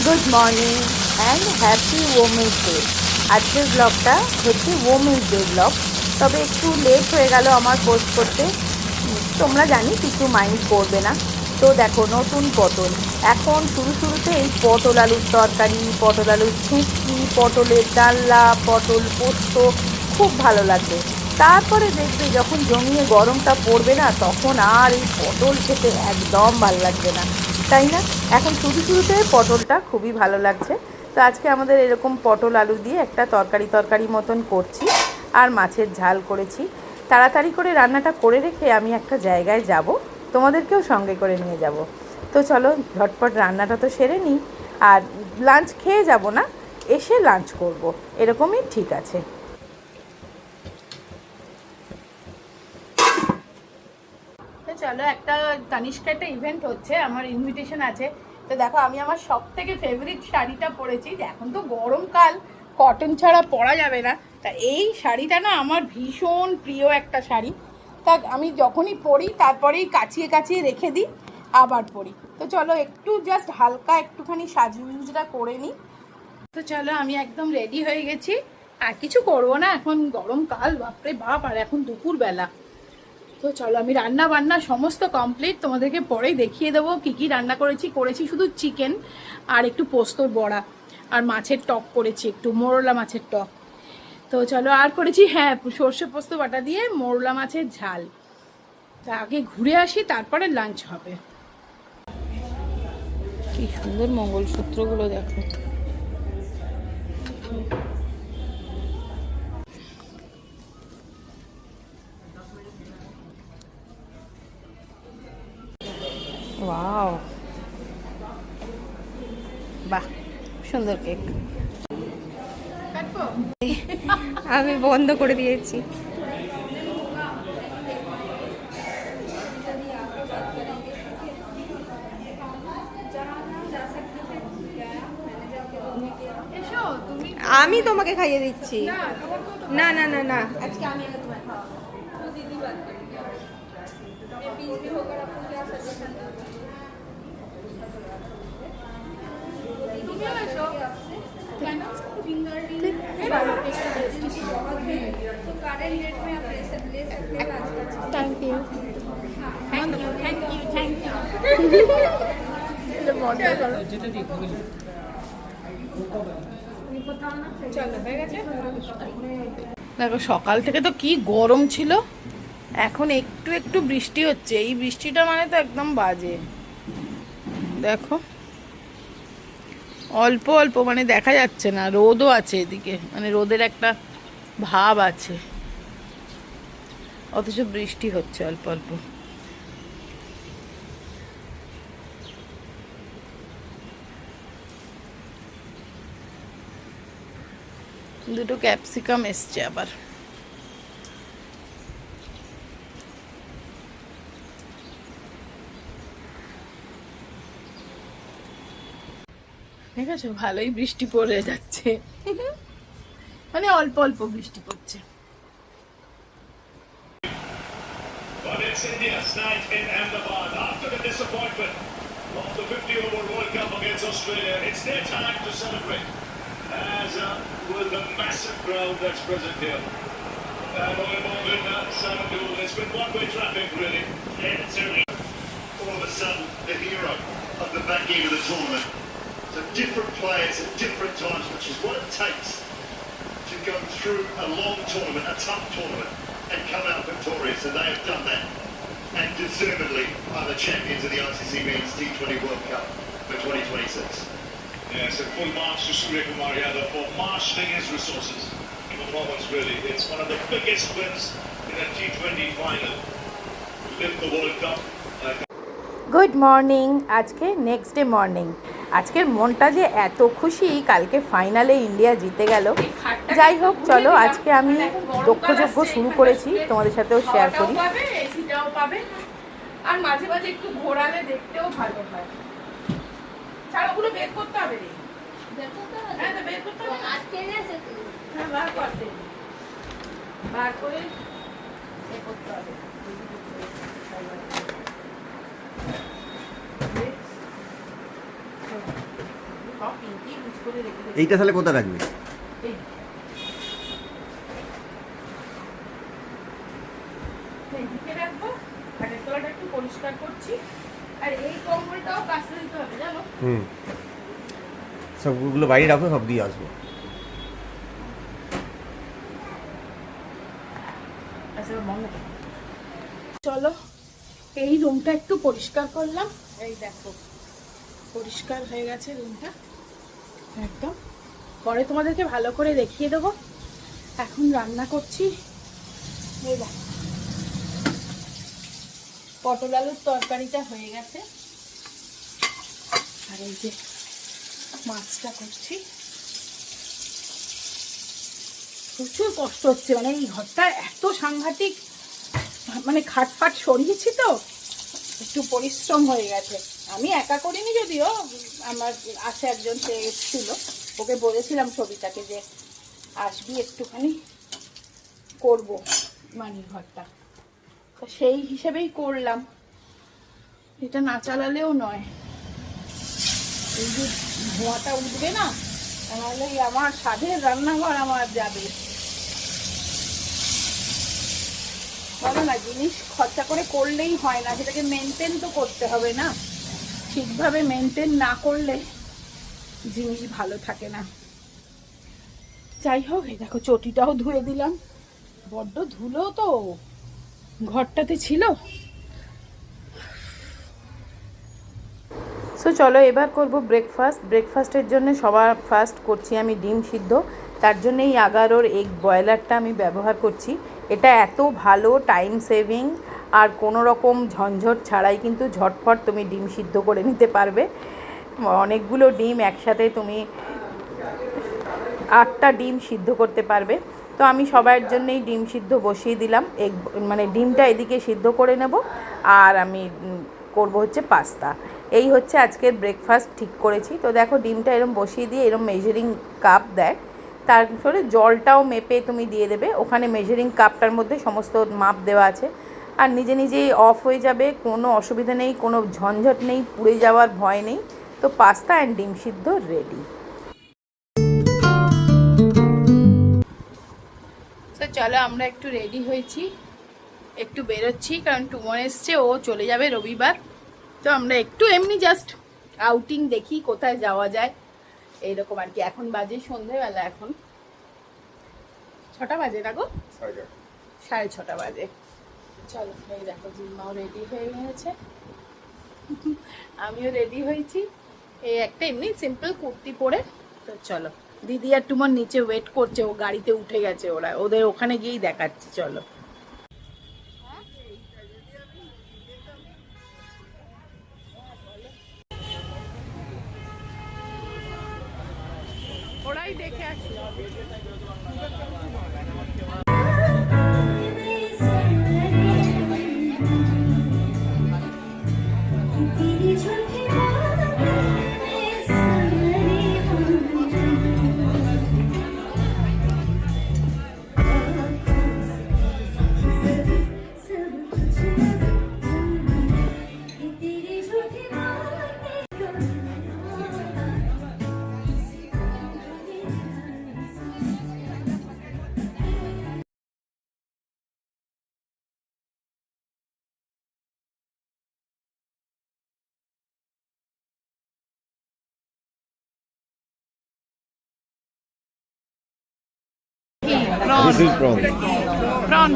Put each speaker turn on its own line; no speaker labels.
Good morning and happy women's day. আজকের ব্লগটা হচ্ছে ওমেন্স ডে ব্লগ, তবে একটু লেট হয়ে গেল আমার পোস্ট করতে। তোমরা জানি কিছু মাইন্ড করবে না। তো দেখো, নতুন পটল, এখন শুরুতে এই পটল আলুর তরকারি, পটল আলুর ছেঁচকি, পটলের ডালনা, পটল পোস্ত খুব ভালো লাগবে। তারপরে দেখবে যখন জমিয়ে গরমটা পড়বে না, তখন আর এই পটল খেতে একদম ভালো লাগবে না, তাই না? এখন শুরুতে পটলটা খুবই ভালো লাগছে। তো আজকে আমাদের এরকম পটল আলু দিয়ে একটা তরকারি মতন করছি, আর মাছের ঝাল করেছি। তাড়াতাড়ি করে রান্নাটা করে রেখে আমি একটা জায়গায় যাব, তোমাদেরকেও সঙ্গে করে নিয়ে যাব। তো চলো ঝটপট রান্নাটা তো সেরে নিই, আর লাঞ্চ খেয়ে যাব না, এসে লাঞ্চ করব, এরকমই ঠিক আছে। চলো, একটা তানিষ্কা একটা ইভেন্ট হচ্ছে, আমার ইনভিটেশন আছে। তো দেখো, আমি আমার সব থেকে ফেভারিট শাড়িটা পরেছি। এখন তো গরমকাল, কটন ছাড়া পরা যাবে না। তা এই শাড়িটা না আমার ভীষণ প্রিয় একটা শাড়ি। তা আমি যখনই পরি তারপরেই কাচিয়ে রেখে দিই, আবার পরি। তো চলো একটু জাস্ট হালকা একটুখানি সাজুগুজটা করে নিই। তো চলো, আমি একদম রেডি হয়ে গেছি। আর কিছু করবো না, এখন গরমকাল, বাপরে বাপ, আর এখন দুপুরবেলা। তো চলো, আমি রান্না বান্না সমস্ত কমপ্লিট, তোমাদেরকে পরেই দেখিয়ে দেবো কী রান্না করেছি শুধু চিকেন আর একটু পোস্তর বড়া, আর মাছের টক করেছি, একটু মোরলা মাছের টক। তো চলো, আর করেছি হ্যাঁ সর্ষে পোস্ত বাটা দিয়ে মোরলা মাছের ঝাল। তা আগে ঘুরে আসি, তারপরে লাঞ্চ হবে। কি সুন্দর মঙ্গলসূত্রগুলো দেখো। ওয়াও, বাহ, সুন্দর কেক।
আমি বন্ধ করে দিয়েছি। আমি তোমাকে খাইয়ে দিচ্ছি। না না না না, আজকে আমি তোমায় খাওয়াবো। थैंक यू
দেখো, সকাল থেকে তো কি গরম ছিল, এখন একটু বৃষ্টি হচ্ছে। এই বৃষ্টিটা মানে তো একদম বাজে। দেখো, অল্প অল্প, মানে দেখা যাচ্ছে না, রোদও আছে এদিকে, মানে রোদের একটা ভাব আছে, অথচ বৃষ্টি হচ্ছে অল্প অল্প। দুটো ক্যাপসিকাম এসছে আবার। ঠিক আছে, ভালোই বৃষ্টি পড়ে যাচ্ছে, মানে অল্প অল্প বৃষ্টি পড়ছে।
But it's India's night in Ahmedabad. After the disappointment of the 50-over World Cup against Australia, it's their time to celebrate, as with the massive crowd that's present here. It's been one-way traffic, really. Yeah, certainly. All of a sudden, the hero of the back end of the tournament. So different players at different times, which is what it takes to go through a long tournament, a tough tournament, and come out victorious, and they have done that, and deservedly are the champions of the ICC Men's T20 World Cup for 2026. Yes, and full marks to Surya Kumar Yadav for marshalling his resources. Performance, really, it's one of the biggest wins in a T20 final to lift the World Cup.
Good morning, আজকে next day morning. আজকের মনটা যে এত খুশি, কালকে ফাইনালে India জিতে গেল। যাই হোক, চলো আজকে আমি দক্ষযজ্ঞ শুরু করেছি, তোমাদের সাথেও শেয়ার করি। এসিটাও পাবে, আর মাঝে মাঝে একটু ঘোরালে দেখতেও ভালো হয়। ছাড়াগুলো বের করতে হবে রে, হ্যাঁ তো বের করতে হবে, আজকে হ্যাঁ বার করতে, বার করে এ করতে হবে। সব পিঙ্কি ইউজ করে রেখে দেবো।
এইটা তাহলে কোথায় রাখবি?
এইদিকে রাখবো, খাটের তলাটা একটু পরিষ্কার করছি, আর এই কম্বলটাও কাচতে দিতে হবে জানো।
সবগুলো বাইরে রাখো, সব দিয়ে আসবো।
আচ্ছা বন্ধ করো। চলো এই রুমটা একটু পরিষ্কার করলাম, এই দেখো পরিষ্কার হয়ে গেছে রুমটা একদম। পরে তোমাদেরকে ভালো করে দেখিয়ে দেবো। এখন রান্না করছি, এই দেখো পটল আলুর তরকারিটা হয়ে গেছে, আর এই যে মাছটা করছি। প্রচুর কষ্ট হচ্ছে, মানে এই ঘরটা এত সাংঘাতিক, মানে খাটফাট সরিয়েছি তো একটু পরিশ্রম হয়ে গেছে। আমি একা করিনি, যদিও আমার আছে একজন, সে এসেছিল, ওকে বলেছিলাম সবিতাকে যে আসবি একটুখানি করবো মানে ঘরটা, তো সেই হিসেবেই করলাম। এটা না চালালেও নয়, এই যে ধোঁয়াটা উঠবে না, তাহলে আমার স্বাদের রান্নাঘর আমার যাবে। বলো না, জিনিস খরচা করে করলেই হয় না, সেটাকে মেনটেন তো করতে হবে না, ঠিকভাবে মেনটেন না করলে জিনিস ভালো থাকে না। যাই হোক, এই দেখো চটিটাও ধুয়ে দিলাম, বড্ড ধুলো তো ঘরটাতে ছিল। সো চলো এবার করব ব্রেকফাস্ট। ব্রেকফাস্টের জন্য সবার ফার্স্ট করছি আমি ডিম সিদ্ধ। তার জন্য এই 11 এগ বয়লারটা আমি ব্যবহার করছি। এটা এত ভালো, টাইম সেভিং, আর কোনো রকম ঝঞ্ঝট ছাড়াই কিন্তু ঝটফট তুমি ডিম সিদ্ধ করে নিতে পারবে। অনেকগুলো ডিম একসাথে তুমি 8টা ডিম সিদ্ধ করতে পারবে। তো আমি সবার জন্যই ডিম সিদ্ধ বসিয়ে দিলাম, এগ মানে ডিমটা এদিকে সিদ্ধ করে নেব, আর আমি করব হচ্ছে পাস্তা। এই হচ্ছে আজকের ব্রেকফাস্ট ঠিক করেছি। তো দেখো ডিমটা এরম বসিয়ে দিয়ে এরম মেজারিং কাপ দেয়, তারপরে জলটাও মেপে তুমি দিয়ে দেবে, ওখানে মেজারিং কাপটার মধ্যে সমস্ত মাপ দেওয়া আছে, আর নিজে নিজেই অফ হয়ে যাবে, কোনো অসুবিধা নেই, কোনো ঝঞ্ঝট নেই, পুড়ে যাওয়ার ভয় নেই। তো পাস্তা অ্যান্ড ডিম সিদ্ধ রেডি। তো চলো আমরা একটু রেডি হয়েছি, একটু বেরোচ্ছি, কারণ টুমন এসছে, ও চলে যাবে রবিবার। তো আমরা একটু এমনি জাস্ট আউটিং দেখি কোথায় যাওয়া যায়, এইরকম আর কি। এখন বাজে সন্ধেবেলা, এখন 6টা বাজে না গো, 6:30 বাজে। চলো এই দেখো জিম্মাও রেডি হয়ে গেছে, আমিও রেডি হয়েছি, এই একটা এমনি সিম্পল কুর্তি পরে। তো চলো, দিদি আর টুমন নিচে ওয়েট করছে, ও গাড়িতে উঠে গেছে, ওরা ওদের ওখানে গিয়েই দেখাচ্ছি। চলো ওরাই দেখে আসি।
This is prawn.
Prawn.